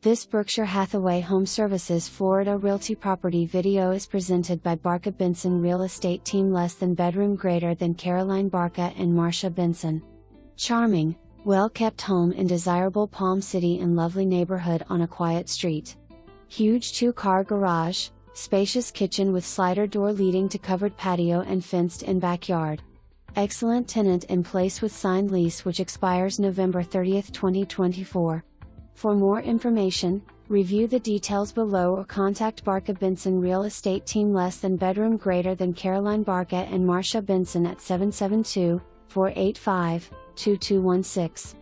This Berkshire Hathaway HomeServices Florida Realty property video is presented by Barca Benson Real Estate Team. Less than bedroom, greater than Caroline Barca and Marcia Benson. Charming, well-kept home in desirable Palm City and lovely neighborhood on a quiet street. Huge 2-car garage, spacious kitchen with slider door leading to covered patio and fenced-in backyard. Excellent tenant in place with signed lease which expires November 30, 2024. For more information, review the details below or contact Barca Benson Real Estate Team. Less than bedroom, greater than Caroline Barca and Marcia Benson at 772-485-2216.